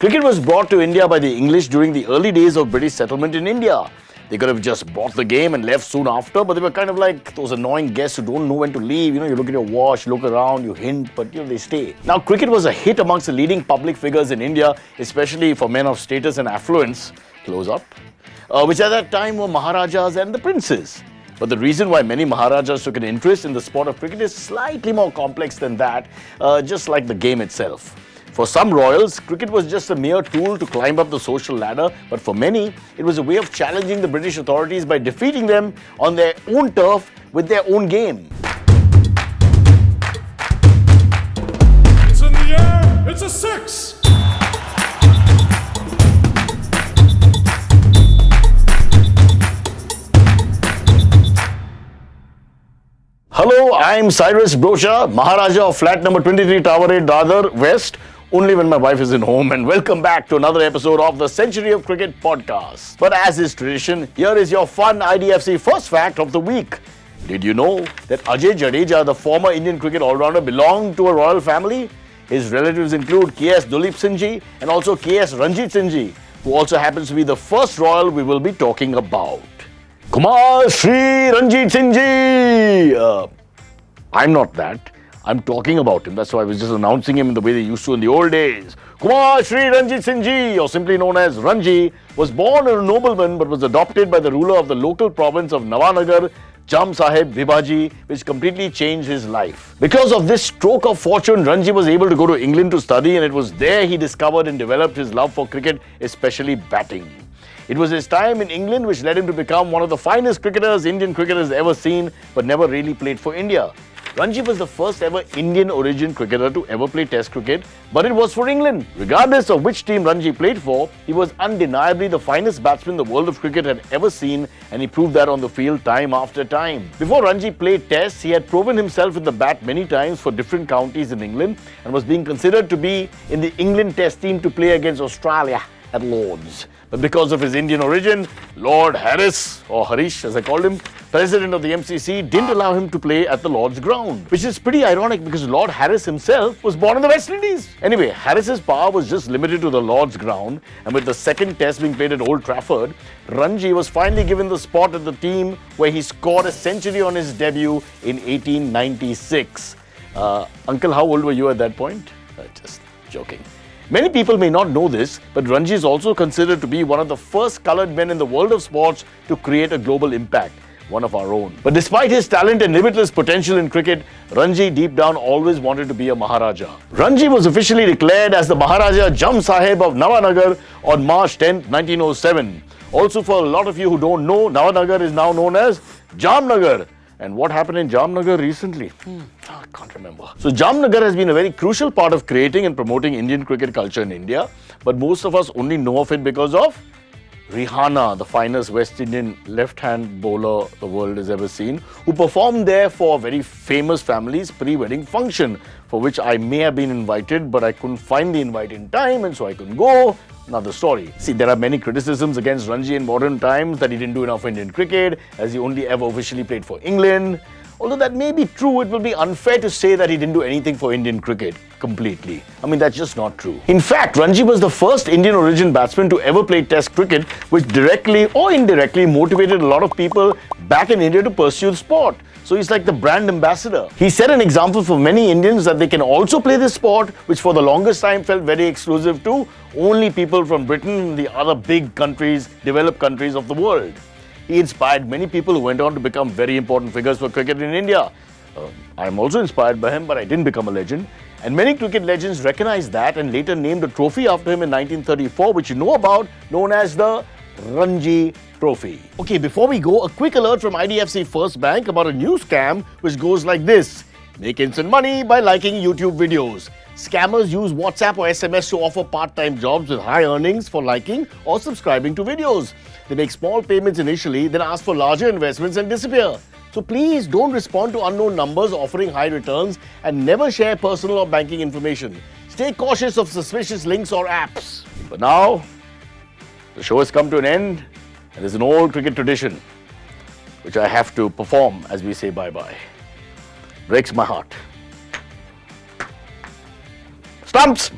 Cricket was brought to India by the English during the early days of British settlement in India. They could have just bought the game and left soon after, but they were kind of like those annoying guests who don't know when to leave. You look at your watch, look around, you hint, but they stay. Now, cricket was a hit amongst the leading public figures in India, especially for men of status and affluence, close up, which at that time were Maharajas and the princes. But the reason why many Maharajas took an interest in the sport of cricket is slightly more complex than that, just like the game itself. For some royals, cricket was just a mere tool to climb up the social ladder, but for many, it was a way of challenging the British authorities by defeating them on their own turf with their own game. It's in the air, it's a six! Hello, I'm Cyrus Broacha, Maharaja of flat number 23 Tower 8, Dadar, West, only when my wife is in home, and welcome back to another episode of the Century of Cricket podcast. But as is tradition, here is your fun IDFC first fact of the week. Did you know that Ajay Jadeja, the former Indian cricket all-rounder, belonged to a royal family? His relatives include K.S. Dulip Singh Ji and also K.S. Ranji Singh Ji, who also happens to be the first royal we will be talking about. Kumar Shri Ranjit Singh Ji! I'm not that. I'm talking about him. That's why I was just announcing him in the way they used to in the old days. Kumar Shri Ranjit Singh Ji, or simply known as Ranji, was born a nobleman but was adopted by the ruler of the local province of Nawanagar, Jam Sahib Bhibaji, which completely changed his life. Because of this stroke of fortune, Ranji was able to go to England to study, and it was there he discovered and developed his love for cricket, especially batting. It was his time in England which led him to become one of the finest cricketers Indian cricket has ever seen, but never really played for India. Ranji was the first ever Indian origin cricketer to ever play Test cricket, but it was for England. Regardless of which team Ranji played for, he was undeniably the finest batsman the world of cricket had ever seen, and he proved that on the field time after time. Before Ranji played Tests, he had proven himself with the bat many times for different counties in England and was being considered to be in the England Test team to play against Australia at Lord's. But because of his Indian origin, Lord Harris, or Harish as I called him, president of the MCC, didn't allow him to play at the Lord's ground. Which is pretty ironic because Lord Harris himself was born in the West Indies. Anyway, Harris's power was just limited to the Lord's ground, and with the second test being played at Old Trafford, Ranji was finally given the spot at the team where he scored a century on his debut in 1896. Uncle, how old were you at that point? Just joking. Many people may not know this, but Ranji is also considered to be one of the first coloured men in the world of sports to create a global impact, one of our own. But despite his talent and limitless potential in cricket, Ranji deep down always wanted to be a Maharaja. Ranji was officially declared as the Maharaja Jam Sahib of Nawanagar on March 10, 1907. Also, for a lot of you who don't know, Nawanagar is now known as Jamnagar. And what happened in Jamnagar recently? I can't remember. So Jamnagar has been a very crucial part of creating and promoting Indian cricket culture in India. But most of us only know of it because of Rihanna, the finest West Indian left-hand bowler the world has ever seen, who performed there for a very famous family's pre-wedding function, for which I may have been invited, but I couldn't find the invite in time, and so I couldn't go. Another story. See, there are many criticisms against Ranji in modern times that he didn't do enough for Indian cricket, as he only ever officially played for England. Although that may be true, it will be unfair to say that he didn't do anything for Indian cricket completely. I mean, that's just not true. In fact, Ranji was the first Indian origin batsman to ever play Test cricket, which directly or indirectly motivated a lot of people back in India to pursue the sport. So he's like the brand ambassador. He set an example for many Indians that they can also play this sport, which for the longest time felt very exclusive to only people from Britain and the other big countries, developed countries of the world. He inspired many people who went on to become very important figures for cricket in India. I'm also inspired by him, but I didn't become a legend. And many cricket legends recognized that and later named a trophy after him in 1934, which you know about, known as the Ranji Trophy. Okay, before we go, a quick alert from IDFC FIRST Bank about a new scam which goes like this. Make instant money by liking YouTube videos. Scammers use WhatsApp or SMS to offer part-time jobs with high earnings for liking or subscribing to videos. They make small payments initially, then ask for larger investments and disappear. So please don't respond to unknown numbers offering high returns and never share personal or banking information. Stay cautious of suspicious links or apps. But now, the show has come to an end, and there's an old cricket tradition which I have to perform as we say bye-bye. Breaks my heart. Stumps!